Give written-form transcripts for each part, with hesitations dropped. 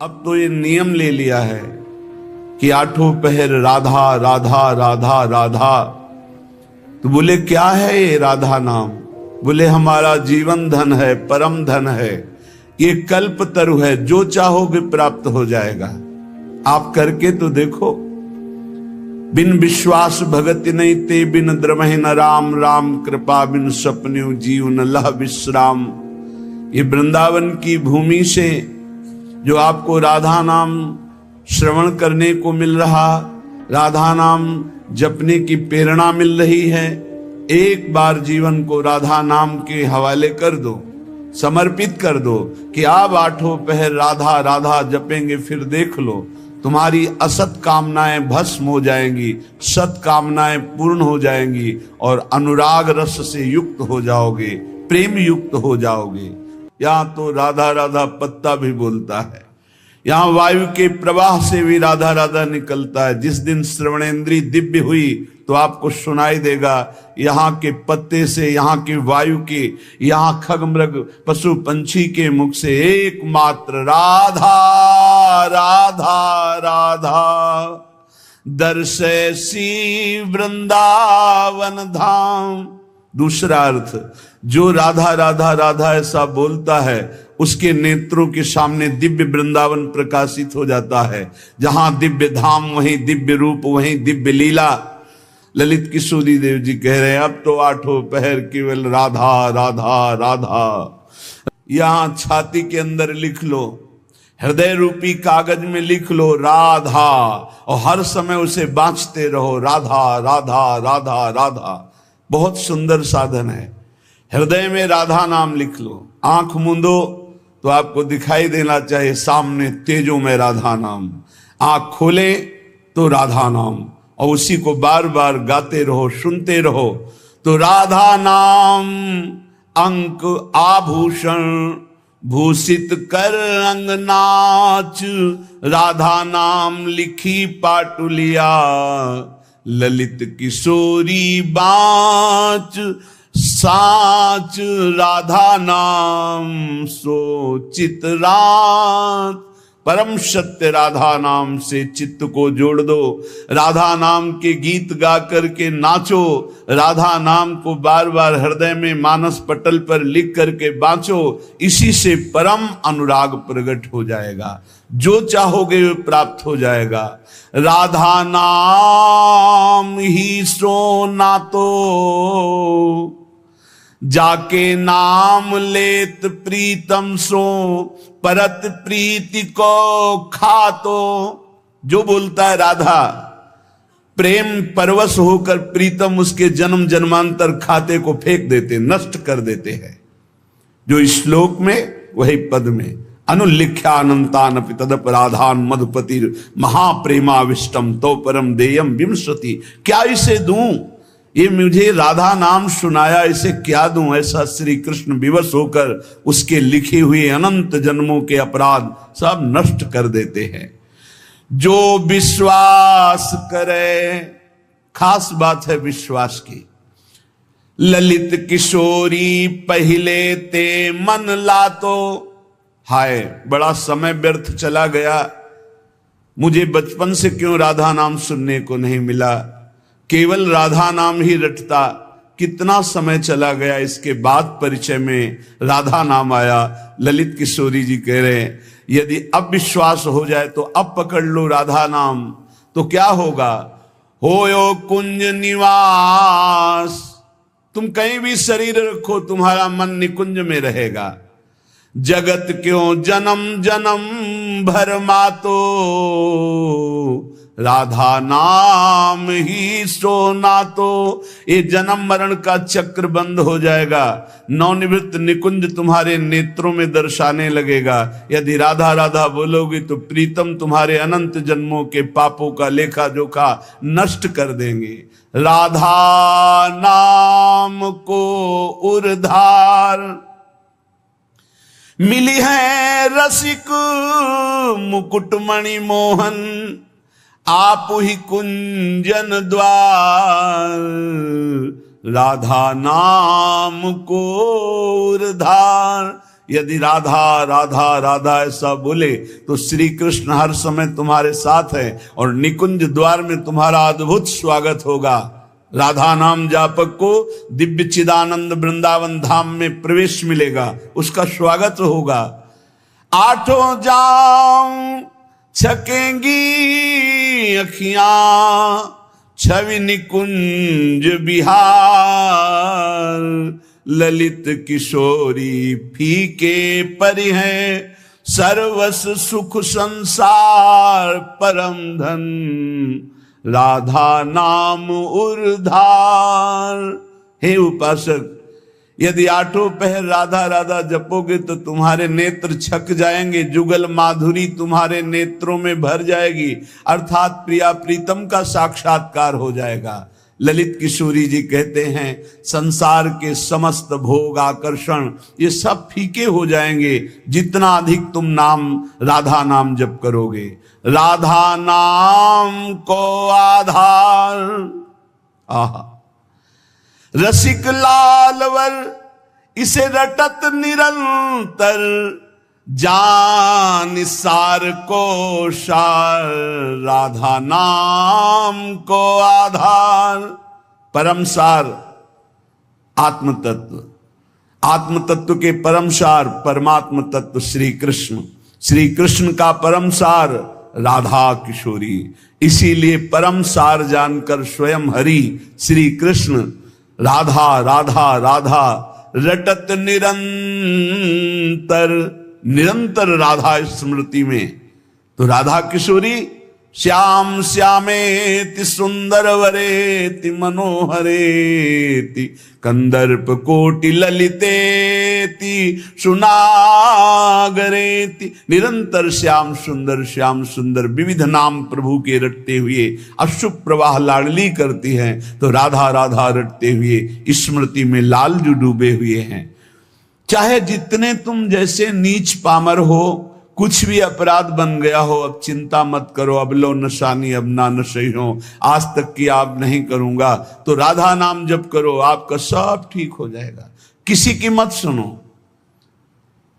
अब तो ये नियम ले लिया है कि आठों पहर राधा राधा राधा राधा। तो बोले क्या है ये राधा नाम? बोले हमारा जीवन धन है, परम धन है, ये कल्प तरु है, जो चाहोगे प्राप्त हो जाएगा। आप करके तो देखो। बिन विश्वास भगति नहीं ते, बिन द्रमहि न राम, राम कृपा बिन सपन्यु जीव न लह विश्राम। ये वृंदावन की भूमि से जो आपको राधा नाम श्रवण करने को मिल रहा, राधा नाम जपने की प्रेरणा मिल रही है, एक बार जीवन को राधा नाम के हवाले कर दो, समर्पित कर दो कि आप आठों पहर राधा राधा जपेंगे, फिर देख लो तुम्हारी असत कामनाएं भस्म हो जाएंगी, सत कामनाएं पूर्ण हो जाएंगी और अनुराग रस से युक्त हो जाओगे, प्रेम युक्त हो जाओगे। यहां तो राधा राधा पत्ता भी बोलता है, यहां वायु के प्रवाह से भी राधा राधा निकलता है। जिस दिन श्रवणेंद्री दिव्य हुई तो आपको सुनाई देगा यहाँ के पत्ते से, यहाँ के वायु के, यहाँ खग मृग पशु पंछी के मुख से एकमात्र राधा राधा राधा। दर्शे सी वृंदावन धाम। दूसरा अर्थ, जो राधा राधा राधा ऐसा बोलता है उसके नेत्रों के सामने दिव्य वृंदावन प्रकाशित हो जाता है। जहां दिव्य धाम वहीं दिव्य रूप, वहीं दिव्य लीला। ललित किशोरी देव जी कह रहे हैं अब तो आठों पहर केवल राधा राधा राधा। यहां छाती के अंदर लिख लो, हृदय रूपी कागज में लिख लो राधा, और हर समय उसे बांचते रहो, राधा राधा राधा राधा। बहुत सुंदर साधन है। हृदय में राधा नाम लिख लो, आंख मूंदो तो आपको दिखाई देना चाहिए सामने तेजों में राधा नाम, आंख खोले तो राधा नाम, और उसी को बार बार गाते रहो, सुनते रहो। तो राधा नाम अंक आभूषण भूषित कर अंग नाच, राधा नाम लिखी पाटुलिया, ललित किशोरी बाच साच, राधा नाम सो चितरात। परम सत्य राधा नाम से चित्त को जोड़ दो, राधा नाम के गीत गा करके नाचो, राधा नाम को बार बार हृदय में मानस पटल पर लिख करके बांचो। इसी से परम अनुराग प्रकट हो जाएगा, जो चाहोगे वो प्राप्त हो जाएगा। राधा नाम ही सोना तो जाके नाम लेत प्रीतम सो, परत प्रीति को खातो। जो बोलता है राधा, प्रेम परवश होकर प्रीतम उसके जन्म जन्मांतर खाते को फेंक देते, नष्ट कर देते हैं। जो इस श्लोक में वही पद में, अनुलिख्यानंतान तदपराधान मधुपति महाप्रेमाविष्टम तो परम देयम विमसति। क्या इसे दूं? ये मुझे राधा नाम सुनाया, इसे क्या दूं? ऐसा श्री कृष्ण विवश होकर उसके लिखे हुए अनंत जन्मों के अपराध सब नष्ट कर देते हैं। जो विश्वास करे, खास बात है विश्वास की। ललित किशोरी पहले ते मन लातो। हाय बड़ा समय व्यर्थ चला गया, मुझे बचपन से क्यों राधा नाम सुनने को नहीं मिला, केवल राधा नाम ही रटता। कितना समय चला गया, इसके बाद परिचय में राधा नाम आया। ललित किशोरी जी कह रहे हैं यदि अब विश्वास हो जाए तो अब पकड़ लो राधा नाम, तो क्या होगा? होयो कुंज निवास। तुम कहीं भी शरीर रखो, तुम्हारा मन निकुंज में रहेगा। जगत क्यों जन्म जन्म भर मातो, राधा नाम ही सोना तो। ये जन्म मरण का चक्र बंद हो जाएगा, नवनिवृत्त निकुंज तुम्हारे नेत्रों में दर्शाने लगेगा। यदि राधा राधा बोलोगे तो प्रीतम तुम्हारे अनंत जन्मों के पापों का लेखा जोखा नष्ट कर देंगे। राधा नाम को उर्धार मिली है रसिक मुकुटमणि मोहन, आप ही कुंजन द्वार। राधा नाम को उर्धार। यदि राधा राधा राधा ऐसा बोले तो श्री कृष्ण हर समय तुम्हारे साथ है और निकुंज द्वार में तुम्हारा अद्भुत स्वागत होगा। राधा नाम जापक को दिव्य चिदानंद वृंदावन धाम में प्रवेश मिलेगा, उसका स्वागत होगा। आठों जाम छकेंगी अखियां, छवि निकुंज बिहार, ललित किशोरी फीके परि हैं, सर्वस सुख संसार परम धन, राधा नाम उर्धार। हे उपासक, यदि आठों पहर राधा राधा जपोगे तो तुम्हारे नेत्र छक जाएंगे, जुगल माधुरी तुम्हारे नेत्रों में भर जाएगी, अर्थात प्रिया प्रीतम का साक्षात्कार हो जाएगा। ललित किशोरी जी कहते हैं संसार के समस्त भोग आकर्षण ये सब फीके हो जाएंगे जितना अधिक तुम नाम राधा नाम जप करोगे। राधा नाम को आधार, आहा, रसिक लालवर इसे रटत निरंतर, जान सार को सार, राधा नाम को आधार। परम सार आत्म तत्व, आत्म तत्व के परम सार परमात्म तत्व श्री कृष्ण, श्री कृष्ण का परम सार राधा किशोरी। इसीलिए परम सार जानकर स्वयं हरि श्री कृष्ण राधा राधा राधा रटत निरंतर, निरंतर राधा स्मृति में। तो राधा किशोरी श्याम श्यामेति सुंदर वरेति मनोहरेति, कंदर्प कोटि ललितेति सुनागरेति। निरंतर श्याम सुंदर विविध नाम प्रभु के रटते हुए अशुभ प्रवाह लाडली करती हैं, तो राधा राधा रटते हुए स्मृति में लालजू डूबे हुए हैं। चाहे जितने तुम जैसे नीच पामर हो, कुछ भी अपराध बन गया हो, अब चिंता मत करो, अब लो नशानी अब ना नशई हो, आज तक की आप नहीं करूंगा, तो राधा नाम जप करो, आपका सब ठीक हो जाएगा। किसी की मत सुनो,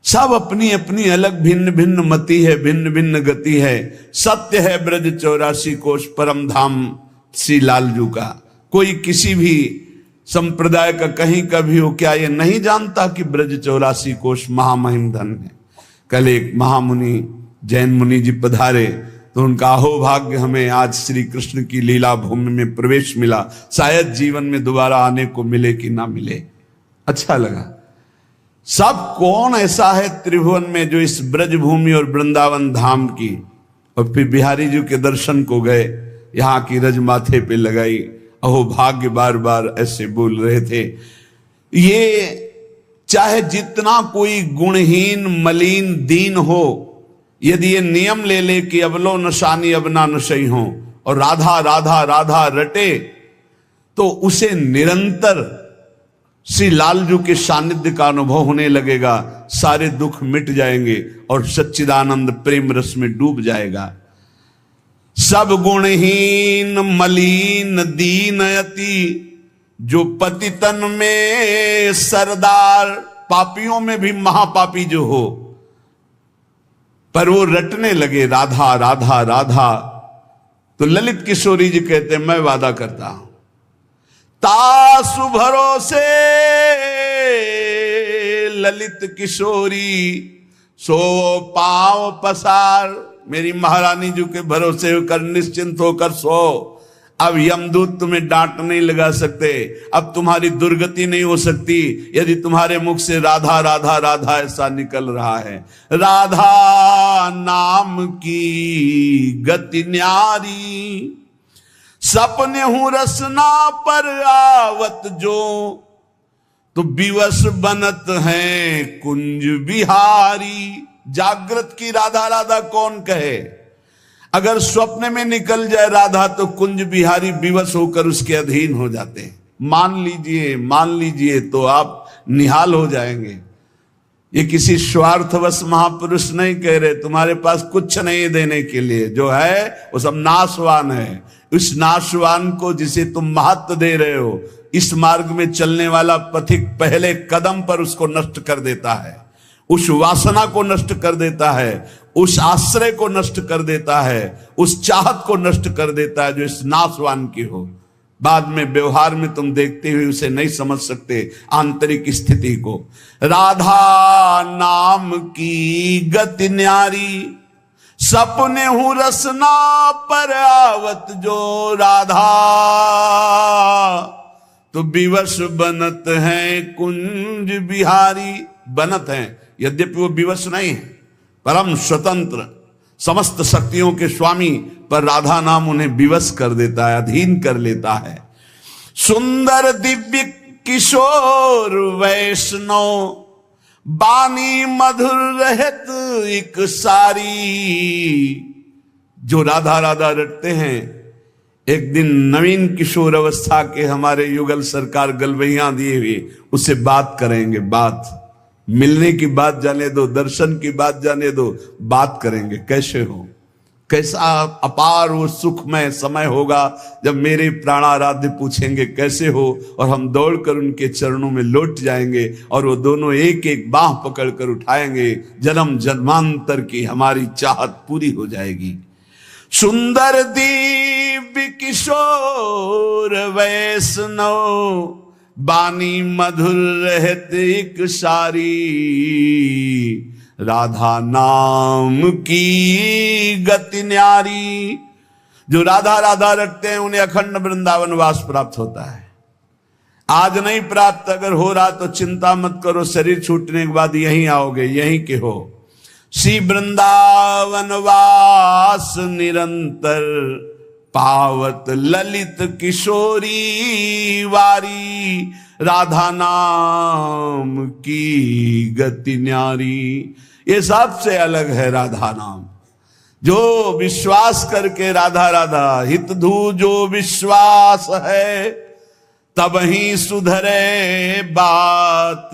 सब अपनी अपनी अलग भिन्न भिन्न मति है, भिन्न भिन्न गति है। सत्य है ब्रज 84 कोश परम धाम श्री लालजू का। कोई किसी भी संप्रदाय का कहीं का भी हो, क्या ये नहीं जानता कि ब्रज 84 कोश महामहिम धन है। कल एक महामुनि जैन मुनि जी पधारे तो उनका अहोभाग्य हमें आज श्री कृष्ण की लीला भूमि में प्रवेश मिला, शायद जीवन में दोबारा आने को मिले कि ना मिले। अच्छा लगा। सब कौन ऐसा है त्रिभुवन में जो इस ब्रज भूमि और वृंदावन धाम की, और फिर बिहारी जी के दर्शन को गए, यहाँ की रज माथे पे लगाई, अहोभाग्य बार बार ऐसे बोल रहे थे। ये चाहे जितना कोई गुणहीन मलिन दीन हो, यदि ये नियम ले ले कि अब लो नशानी अब ना नशई हो और राधा राधा राधा रटे, तो उसे निरंतर श्री लालजू के सानिध्य का अनुभव होने लगेगा, सारे दुख मिट जाएंगे और सच्चिदानंद प्रेम रस में डूब जाएगा। सब गुणहीन मलिन दीन अति, जो पतितन में सरदार, पापियों में भी महापापी जो हो, पर वो रटने लगे राधा राधा राधा, तो ललित किशोरी जी कहते हैं मैं वादा करता हूं तासु भरोसे ललित किशोरी सो पांव पसार। मेरी महारानी जी के भरोसे होकर निश्चिंत होकर सो। अब यमदूत तुम्हें डांट नहीं लगा सकते, अब तुम्हारी दुर्गति नहीं हो सकती यदि तुम्हारे मुख से राधा राधा राधा ऐसा निकल रहा है। राधा नाम की गति न्यारी, सपने हूं रसना पर आवत जो, तो विवश बनत है कुंज बिहारी। जागृत की राधा राधा कौन कहे, अगर स्वप्न में निकल जाए राधा तो कुंज बिहारी विवश होकर उसके अधीन हो जाते हैं। मान लीजिए तो आप निहाल हो जाएंगे। ये किसी स्वार्थवश महापुरुष नहीं कह रहे, तुम्हारे पास कुछ नहीं देने के लिए, जो है वो सब नाशवान है। उस नाशवान को जिसे तुम महत्व दे रहे हो, इस मार्ग में चलने वाला पथिक पहले कदम पर उसको नष्ट कर देता है। उस वासना को नष्ट कर देता है, उस आश्रय को नष्ट कर देता है, उस चाहत को नष्ट कर देता है जो इस नाशवान की हो। बाद में व्यवहार में तुम देखते हुए उसे नहीं समझ सकते आंतरिक स्थिति को। राधा नाम की गति न्यारी, सपने हूं रसना पर आवत जो राधा, तो विवश बनत है कुंज बिहारी। बनत है, यद्यपि वो विवश नहीं है, परम स्वतंत्र समस्त शक्तियों के स्वामी, पर राधा नाम उन्हें विवश कर देता है, अधीन कर लेता है। सुंदर दिव्य किशोर वैष्णव, बानी मधुर रहत एक सारी। जो राधा राधा रटते हैं, एक दिन नवीन किशोर अवस्था के हमारे युगल सरकार गलवैया दिए हुए उससे बात करेंगे। बात मिलने की बात जाने दो, दर्शन की बात जाने दो, बात करेंगे कैसे हो, कैसा अपार वो सुखमय समय होगा जब मेरे प्राणाराध्य पूछेंगे कैसे हो, और हम दौड़कर उनके चरणों में लौट जाएंगे और वो दोनों एक एक बाह पकड़कर उठाएंगे। जन्म जन्मांतर की हमारी चाहत पूरी हो जाएगी। सुंदर दिव्य किशोर वैष्णव, बानी मधुर रहत एक सारी। राधा नाम की गति न्यारी। जो राधा राधा रखते हैं उन्हें अखंड वृंदावन वास प्राप्त होता है। आज नहीं प्राप्त, अगर हो रहा तो चिंता मत करो, शरीर छूटने के बाद यहीं आओगे, यहीं के हो। श्री वृंदावन वास निरंतर, पावत ललित किशोरी वारी। राधा नाम की गति न्यारी। ये सबसे अलग है राधा नाम। जो विश्वास करके राधा राधा हित धू जो विश्वास है, तब ही सुधरे बात।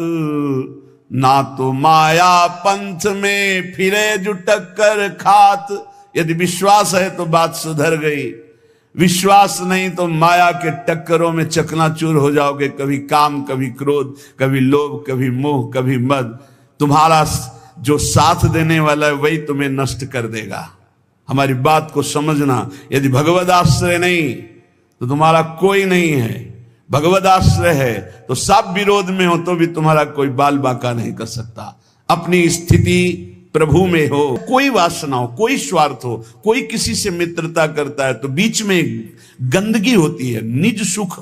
ना तो माया पंथ में फिरे जो टक्कर खात। यदि विश्वास है तो बात सुधर गई, विश्वास नहीं तो माया के टक्करों में चकनाचूर हो जाओगे। कभी काम, कभी क्रोध, कभी लोभ, कभी मोह, कभी मद। तुम्हारा जो साथ देने वाला है वही तुम्हें नष्ट कर देगा। हमारी बात को समझना। यदि भगवद आश्रय नहीं तो तुम्हारा कोई नहीं है, भगवद आश्रय है तो सब विरोध में हो तो भी तुम्हारा कोई बाल बांका नहीं कर सकता। अपनी स्थिति प्रभु में हो, कोई वासना हो, कोई स्वार्थ हो, कोई किसी से मित्रता करता है तो बीच में गंदगी होती है, निज सुख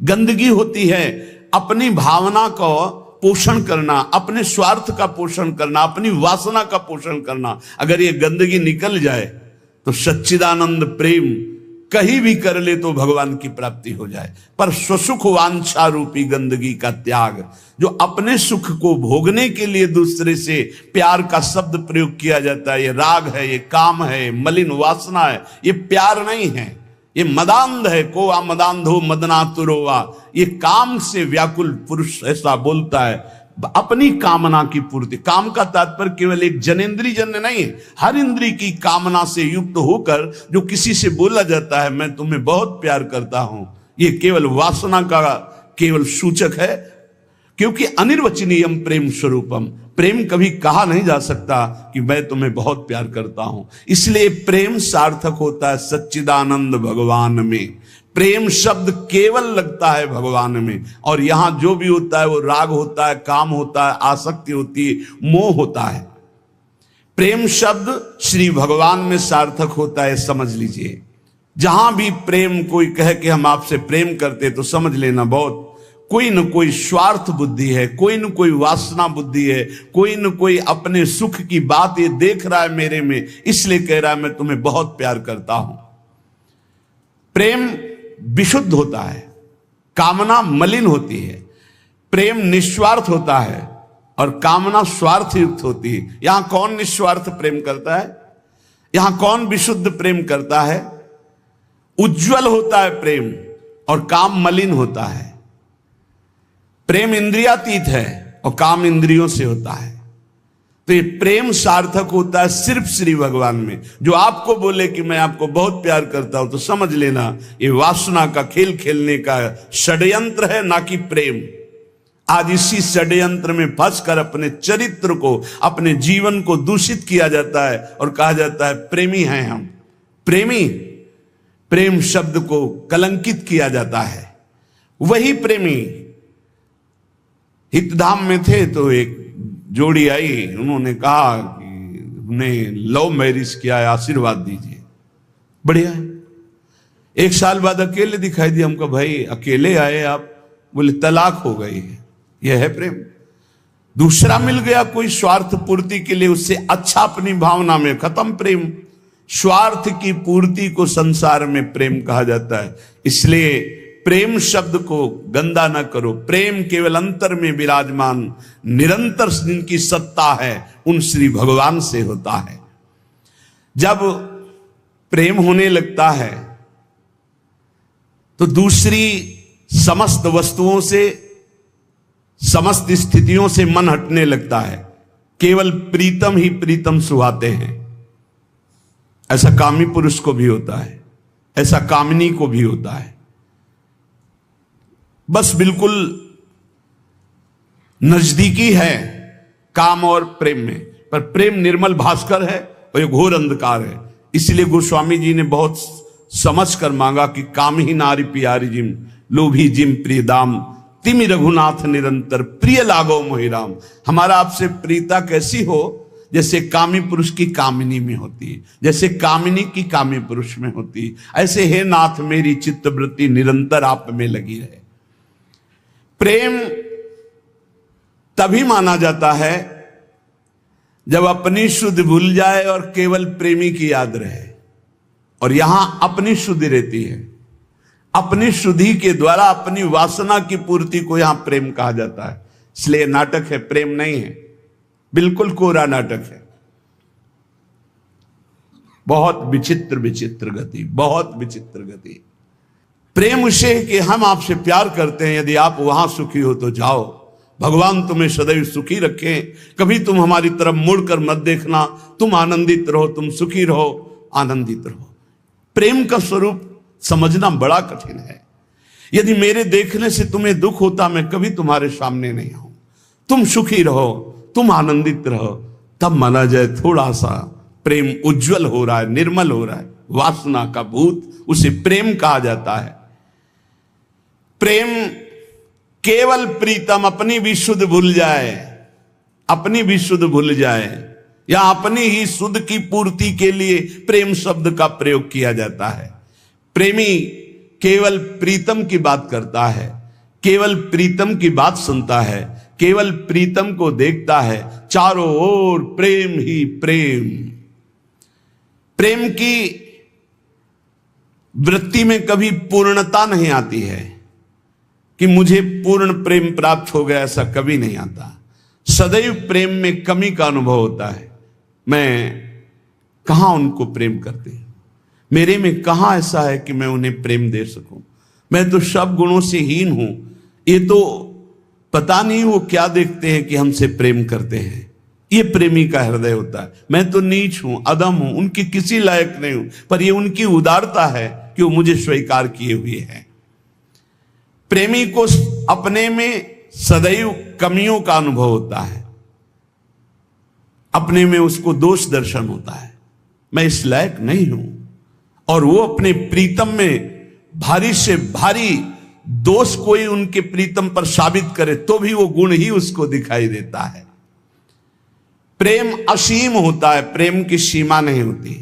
गंदगी होती है। अपनी भावना को पोषण करना, अपने स्वार्थ का पोषण करना, अपनी वासना का पोषण करना, अगर ये गंदगी निकल जाए तो सच्चिदानंद प्रेम कहीं भी कर ले तो भगवान की प्राप्ति हो जाए। पर स्वसुख वांछा रूपी गंदगी का त्याग, जो अपने सुख को भोगने के लिए दूसरे से प्यार का शब्द प्रयोग किया जाता है, ये राग है, ये काम है, मलिन वासना है, ये प्यार नहीं है, ये मदांध है। को आ मदांधो मदनातुरोवा। ये काम से व्याकुल पुरुष ऐसा बोलता है, अपनी कामना की पूर्ति। काम का तात्पर्य केवल एक जनेन्द्रीय जन्य नहीं है, हर इंद्रिय की कामना से युक्त होकर जो किसी से बोला जाता है मैं तुम्हें बहुत प्यार करता हूं, ये केवल वासना का केवल सूचक है। क्योंकि अनिर्वचनीयम प्रेम स्वरूपम, प्रेम कभी कहा नहीं जा सकता कि मैं तुम्हें बहुत प्यार करता हूं। इसलिए प्रेम सार्थक होता है सच्चिदानंद भगवान में। प्रेम शब्द केवल लगता है भगवान में, और यहां जो भी होता है वो राग होता है, काम होता है, आसक्ति होती है, मोह होता है। प्रेम शब्द श्री भगवान में सार्थक होता है, समझ लीजिए। जहां भी प्रेम कोई कहे कि हम आपसे प्रेम करते तो समझ लेना बहुत कोई न कोई स्वार्थ बुद्धि है, कोई न कोई वासना बुद्धि है, कोई न कोई अपने सुख की बात ये देख रहा है मेरे में, इसलिए कह रहा है मैं तुम्हें बहुत प्यार करता हूं। प्रेम विशुद्ध होता है, कामना मलिन होती है। प्रेम निस्वार्थ होता है और कामना स्वार्थ युक्त होती है। यहां कौन निस्वार्थ प्रेम करता है? यहां कौन विशुद्ध प्रेम करता है? उज्जवल होता है प्रेम और काम मलिन होता है। प्रेम इंद्रियातीत है और काम इंद्रियों से होता है। तो ये प्रेम सार्थक होता है सिर्फ श्री भगवान में। जो आपको बोले कि मैं आपको बहुत प्यार करता हूं तो समझ लेना ये वासना का खेल खेलने का षड्यंत्र है, ना कि प्रेम। आज इसी षड्यंत्र में फंसकर अपने चरित्र को, अपने जीवन को दूषित किया जाता है और कहा जाता है प्रेमी हैं हम। प्रेमी, प्रेम शब्द को कलंकित किया जाता है। वही प्रेमी हितधाम में थे तो एक जोड़ी आई, उन्होंने कहा कि हमने लव मैरिज किया है, आशीर्वाद दीजिए। बढ़िया है। एक साल बाद अकेले दिखाई दिया हमको, भाई अकेले आए आप? बोले तलाक हो गई है। यह है प्रेम। दूसरा मिल गया कोई स्वार्थ पूर्ति के लिए, उससे अच्छा अपनी भावना में, खत्म प्रेम। स्वार्थ की पूर्ति को संसार में प्रेम कहा जाता है। इसलिए प्रेम शब्द को गंदा ना करो। प्रेम केवल अंतर में विराजमान निरंतर जिनकी सत्ता है उन श्री भगवान से होता है। जब प्रेम होने लगता है तो दूसरी समस्त वस्तुओं से, समस्त स्थितियों से मन हटने लगता है। केवल प्रीतम ही प्रीतम सुहाते हैं। ऐसा कामी पुरुष को भी होता है, ऐसा कामिनी को भी होता है। बस बिल्कुल नजदीकी है काम और प्रेम में, पर प्रेम निर्मल भास्कर है और ये घोर अंधकार है। इसलिए गोस्वामी जी ने बहुत समझ कर मांगा कि काम ही नारी प्यारी जिम, लोभी जिम प्रिय दाम, तिमि रघुनाथ निरंतर प्रिय लागो मोहिराम। हमारा आपसे प्रीता कैसी हो? जैसे कामी पुरुष की कामिनी में होती है, जैसे कामिनी की कामी पुरुष में होती है, ऐसे हे नाथ मेरी चित्तवृत्ति निरंतर आप में लगी रहे। प्रेम तभी माना जाता है जब अपनी शुद्ध भूल जाए और केवल प्रेमी की याद रहे। और यहां अपनी शुद्धि रहती है। अपनी शुद्धि के द्वारा अपनी वासना की पूर्ति को यहां प्रेम कहा जाता है। इसलिए नाटक है, प्रेम नहीं है। बिल्कुल कोरा नाटक है। बहुत विचित्र विचित्र गति, बहुत विचित्र गति। प्रेम उसे कि हम आपसे प्यार करते हैं, यदि आप वहां सुखी हो तो जाओ, भगवान तुम्हें सदैव सुखी रखें, कभी तुम हमारी तरफ मुड़कर मत देखना, तुम आनंदित रहो, तुम सुखी रहो, आनंदित रहो। प्रेम का स्वरूप समझना बड़ा कठिन है। यदि मेरे देखने से तुम्हें दुख होता, मैं कभी तुम्हारे सामने नहीं आऊं। तुम सुखी रहो, तुम आनंदित रहो, तब माना जाए थोड़ा सा प्रेम उज्जवल हो रहा है, निर्मल हो रहा है। वासना का भूत, उसे प्रेम कहा जाता है। प्रेम केवल प्रीतम अपनी भी शुद्ध भूल जाए, अपनी भी शुद्ध भूल जाए, या अपनी ही शुद्ध की पूर्ति के लिए प्रेम शब्द का प्रयोग किया जाता है। प्रेमी केवल प्रीतम की बात करता है, केवल प्रीतम की बात सुनता है, केवल प्रीतम को देखता है। चारों ओर प्रेम ही प्रेम। प्रेम की वृत्ति में कभी पूर्णता नहीं आती है कि मुझे पूर्ण प्रेम प्राप्त हो गया, ऐसा कभी नहीं आता। सदैव प्रेम में कमी का अनुभव होता है। मैं कहां उनको प्रेम करते हैं, मेरे में कहां ऐसा है कि मैं उन्हें प्रेम दे सकूं। मैं तो सब गुणों से हीन हूं। ये तो पता नहीं वो क्या देखते हैं कि हमसे प्रेम करते हैं। ये प्रेमी का हृदय होता है। मैं तो नीच हूं, अदम हूं, उनकी किसी लायक नहीं हूं, पर ये उनकी उदारता है कि वो मुझे स्वीकार किए हुए हैं। प्रेमी को अपने में सदैव कमियों का अनुभव होता है, अपने में उसको दोष दर्शन होता है, मैं इस लायक नहीं हूं। और वो अपने प्रीतम में भारी से भारी दोष कोई उनके प्रीतम पर साबित करे तो भी वो गुण ही उसको दिखाई देता है। प्रेम असीम होता है, प्रेम की सीमा नहीं होती।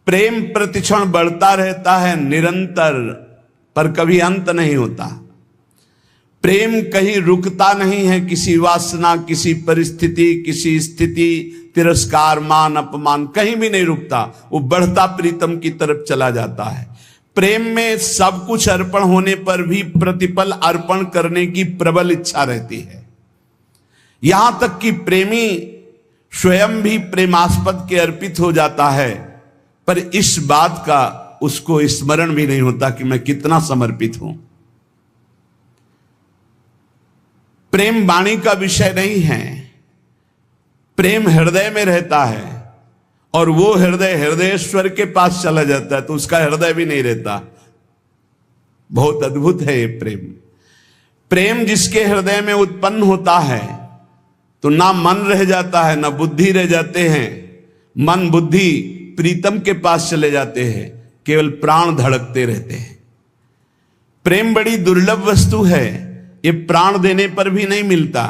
प्रेम प्रतिक्षण बढ़ता रहता है निरंतर, पर कभी अंत नहीं होता। प्रेम कहीं रुकता नहीं है, किसी वासना, किसी परिस्थिति, किसी स्थिति, तिरस्कार, मान, अपमान, कहीं भी नहीं रुकता। वो बढ़ता प्रीतम की तरफ चला जाता है। प्रेम में सब कुछ अर्पण होने पर भी प्रतिपल अर्पण करने की प्रबल इच्छा रहती है। यहां तक कि प्रेमी स्वयं भी प्रेमास्पद के अर्पित हो जाता है, पर इस बात का उसको स्मरण भी नहीं होता कि मैं कितना समर्पित हूं। प्रेम वाणी का विषय नहीं है, प्रेम हृदय में रहता है। और वो हृदय हृदयेश्वर के पास चला जाता है तो उसका हृदय भी नहीं रहता। बहुत अद्भुत है ये प्रेम। प्रेम जिसके हृदय में उत्पन्न होता है तो ना मन रह जाता है ना बुद्धि रह जाते हैं। मन बुद्धि प्रीतम के पास चले जाते हैं, केवल प्राण धड़कते रहते हैं। प्रेम बड़ी दुर्लभ वस्तु है, ये प्राण देने पर भी नहीं मिलता।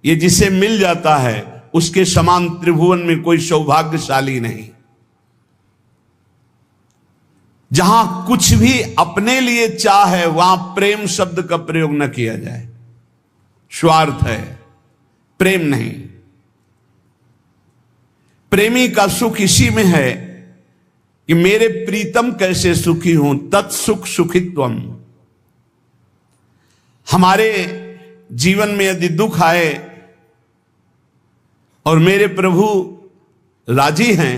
ये जिसे मिल जाता है उसके समान त्रिभुवन में कोई सौभाग्यशाली नहीं। जहां कुछ भी अपने लिए चाह है वहां प्रेम शब्द का प्रयोग न किया जाए। स्वार्थ है, प्रेम नहीं। प्रेमी का सुख इसी में है कि मेरे प्रीतम कैसे सुखी हों, तत्सुख सुखित्वम। हमारे जीवन में यदि दुख आए और मेरे प्रभु राजी हैं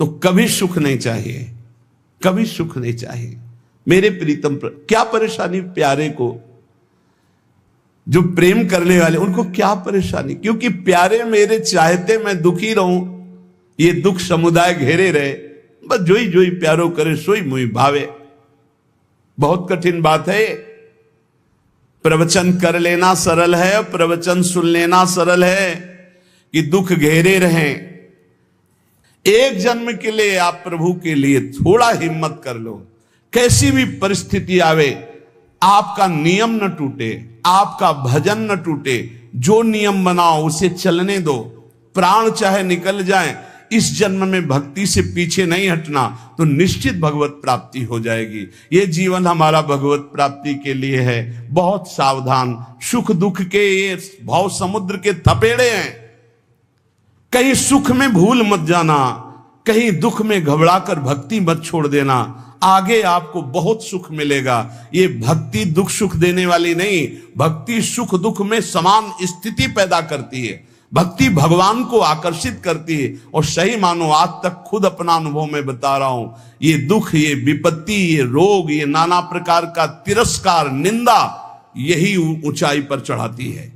तो कभी सुख नहीं चाहिए, कभी सुख नहीं चाहिए। मेरे प्रीतम क्या परेशानी प्यारे को, जो प्रेम करने वाले उनको क्या परेशानी, क्योंकि प्यारे मेरे चाहते मैं दुखी रहूं, ये दुख समुदाय घेरे रहे, बस जोई जोई प्यारो करे सोई मुई भावे। बहुत कठिन बात है। प्रवचन कर लेना सरल है, प्रवचन सुन लेना सरल है, कि दुख घेरे रहें। एक जन्म के लिए आप प्रभु के लिए थोड़ा हिम्मत कर लो। कैसी भी परिस्थिति आवे, आपका नियम न टूटे, आपका भजन न टूटे। जो नियम बनाओ उसे चलने दो। प्राण चाहे निकल जाए, इस जन्म में भक्ति से पीछे नहीं हटना, तो निश्चित भगवत प्राप्ति हो जाएगी। ये जीवन हमारा भगवत प्राप्ति के लिए है। बहुत सावधान। सुख दुख के ये भाव समुद्र के थपेड़े हैं। कहीं सुख में भूल मत जाना, कहीं दुख में घबराकर भक्ति मत छोड़ देना। आगे आपको बहुत सुख मिलेगा। ये भक्ति दुख सुख देने वाली नहीं, भक्ति सुख दुख में समान स्थिति पैदा करती है। भक्ति भगवान को आकर्षित करती है। और सही मानो, आज तक खुद अपना अनुभव में बता रहा हूं, ये दुख, ये विपत्ति, ये रोग, ये नाना प्रकार का तिरस्कार, निंदा, यही ऊंचाई पर चढ़ाती है,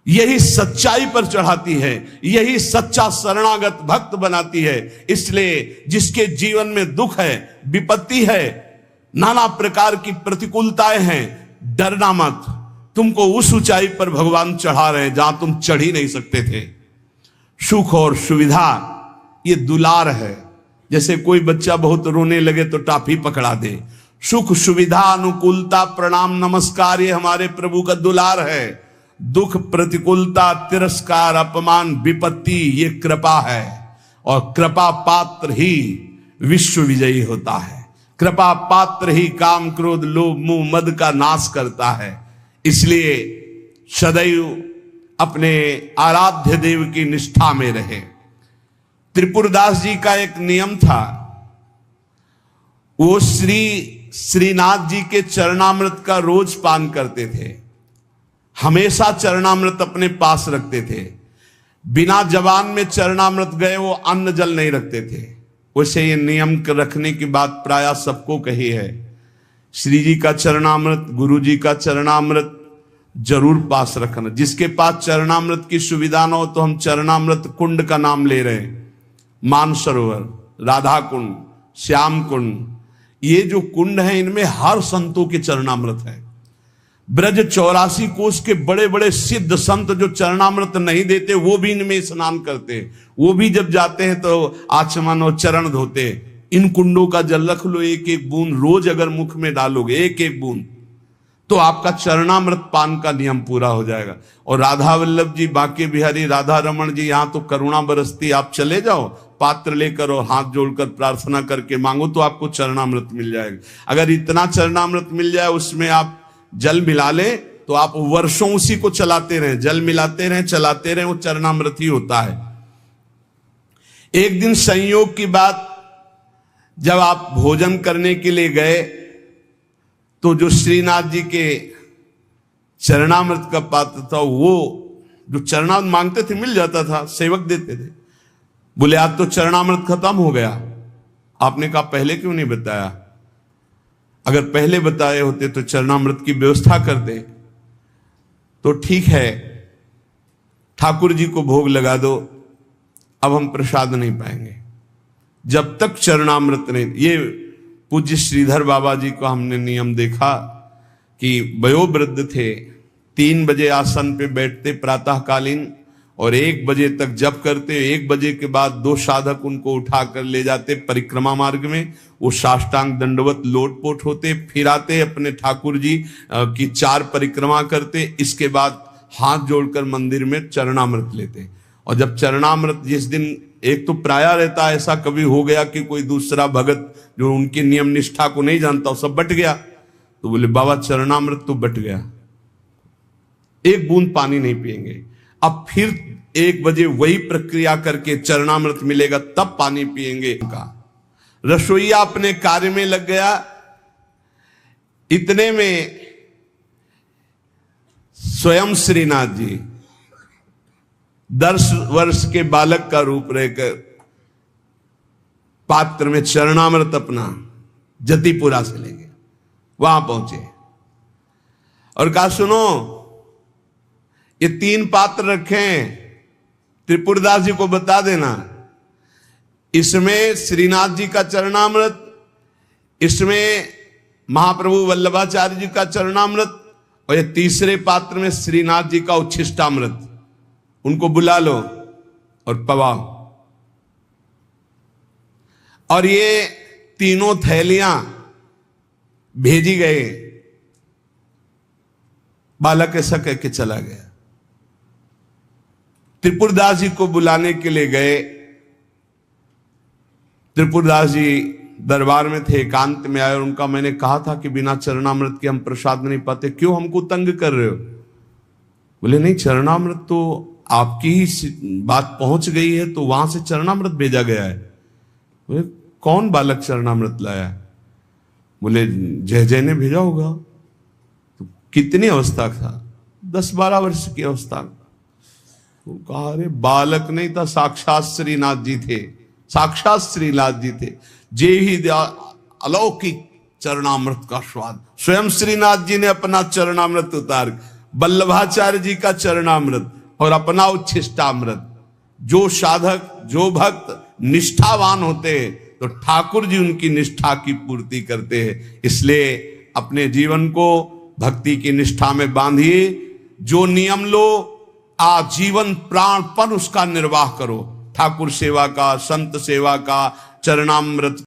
यही सच्चाई पर चढ़ाती है, यही सच्चा शरणागत भक्त बनाती है। इसलिए जिसके जीवन में दुख है, विपत्ति है, नाना प्रकार की प्रतिकूलताएं हैं, डरना मत। तुमको उस ऊंचाई पर भगवान चढ़ा रहे हैं जहां तुम चढ़ ही नहीं सकते थे। सुख और सुविधा ये दुलार है। जैसे कोई बच्चा बहुत रोने लगे तो टाफी पकड़ा दे। सुख सुविधा अनुकूलता प्रणाम नमस्कार ये हमारे प्रभु का दुलार है। दुख प्रतिकूलता तिरस्कार अपमान विपत्ति ये कृपा है। और कृपा पात्र ही विश्व विजयी होता है। कृपा पात्र ही काम क्रोध लोभ मोह मद का नाश करता है। इसलिए सदैव अपने आराध्य देव की निष्ठा में रहे। त्रिपुरदास जी का एक नियम था, वो श्रीनाथ जी के चरणामृत का रोज पान करते थे। हमेशा चरणामृत अपने पास रखते थे। बिना जबान में चरणामृत गए वो अन्न जल नहीं रखते थे। वैसे ये नियम रखने की बात प्रायः सबको कही है। श्री जी का चरणामृत, गुरु जी का चरणामृत जरूर पास रखना। जिसके पास चरणामृत की सुविधा न हो तो हम चरणामृत कुंड का नाम ले रहे हैं। मानसरोवर, राधा कुंड, श्याम कुंड, ये जो कुंड है इनमें हर संतों के चरणामृत है। ब्रज 84 कोष के बड़े बड़े सिद्ध संत जो चरणामृत नहीं देते वो भी इनमें स्नान करते। वो भी जब जाते हैं तो आचमन और चरण धोते। इन कुंडों का जल रख लो, एक एक बूंद रोज अगर मुख में डालोगे, एक एक बूंद, तो आपका चरणामृत पान का नियम पूरा हो जाएगा। और राधा वल्लभ जी, बांके बिहारी राधा रमन जी, यहां तो करुणा बरसती। आप चले जाओ, पात्र लेकर और हाथ जोड़कर प्रार्थना करके मांगो तो आपको चरणामृत मिल जाएगा। अगर इतना चरणामृत मिल जाए उसमें आप जल मिला ले तो आप वर्षों उसी को चलाते रहें, जल मिलाते रहें, चलाते रहें, वो चरणामृत ही होता है। एक दिन संयोग की बात, जब आप भोजन करने के लिए गए तो जो श्रीनाथ जी के चरणामृत का पात्र था, वो जो चरणामृत मांगते थे मिल जाता था, सेवक देते थे। बोले आज तो चरणामृत खत्म हो गया। आपने कहा पहले क्यों नहीं बताया? अगर पहले बताए होते तो चरणामृत की व्यवस्था कर दे तो ठीक है, ठाकुर जी को भोग लगा दो, अब हम प्रसाद नहीं पाएंगे जब तक चरणामृत नहीं। ये पूज्य श्रीधर बाबा जी को हमने नियम देखा कि वयोवृद्ध थे, 3 बजे आसन पे बैठते प्रातःकालीन और 1 बजे तक जप करते। 1 बजे के बाद 2 साधक उनको उठाकर ले जाते परिक्रमा मार्ग में। वो साष्टांग दंडवत लोटपोट होते, फिर आते अपने ठाकुर जी की 4 परिक्रमा करते। इसके बाद हाथ जोड़कर मंदिर में चरणामृत लेते। और जब चरणामृत जिस दिन, एक तो प्राय रहता है ऐसा कभी हो गया कि कोई दूसरा भगत जो उनकी नियम निष्ठा को नहीं जानता वो सब बट गया, तो बोले बाबा चरणामृत तो बट गया, 1 बूंद पानी नहीं पिएंगे। अब फिर 1 बजे वही प्रक्रिया करके चरणामृत मिलेगा तब पानी पिएंगे। का रसोईया अपने कार्य में लग गया। इतने में स्वयं श्रीनाथ जी 10 वर्ष के बालक का रूप रहकर पात्र में चरणामृत अपना जतिपुरा से लेंगे, वहां पहुंचे और कहा सुनो ये 3 पात्र रखे हैं, त्रिपुरदास जी को बता देना, इसमें श्रीनाथ जी का चरणामृत, इसमें महाप्रभु वल्लभाचार्य जी का चरणामृत और ये तीसरे पात्र में श्रीनाथ जी का उच्छिष्टामृत, उनको बुला लो और पवाओ। और ये तीनों थैलियां भेजी गए। बालक ऐसा कह के चला गया। त्रिपुरदास जी को बुलाने के लिए गए। त्रिपुरदास जी दरबार में थे, एकांत में आए और उनका मैंने कहा था कि बिना चरणामृत के हम प्रसाद नहीं पाते, क्यों हमको तंग कर रहे हो? बोले नहीं, चरणामृत तो आपकी ही बात पहुंच गई है तो वहां से चरणामृत भेजा गया है। बोले कौन बालक चरणामृत लाया? बोले जय जय ने भेजा होगा। तो कितनी अवस्था था? 10-12 वर्ष की अवस्था। तो कहा अरे बालक नहीं था, साक्षात श्रीनाथ जी थे, साक्षात श्रीनाथ जी थे। जे ही अलौकिक चरणामृत का स्वाद, स्वयं श्रीनाथ जी ने अपना चरणामृत उतार, वल्लभाचार्य जी का चरणामृत और अपना उच्छिष्टामृत। जो साधक, जो भक्त निष्ठावान होते हैं तो ठाकुर जी उनकी निष्ठा की पूर्ति करते हैं। इसलिए अपने जीवन को भक्ति की निष्ठा में बांधिए। जो नियम लो आजीवन प्राणपण उसका निर्वाह करो। ठाकुर सेवा का, संत सेवा का, चरणामृत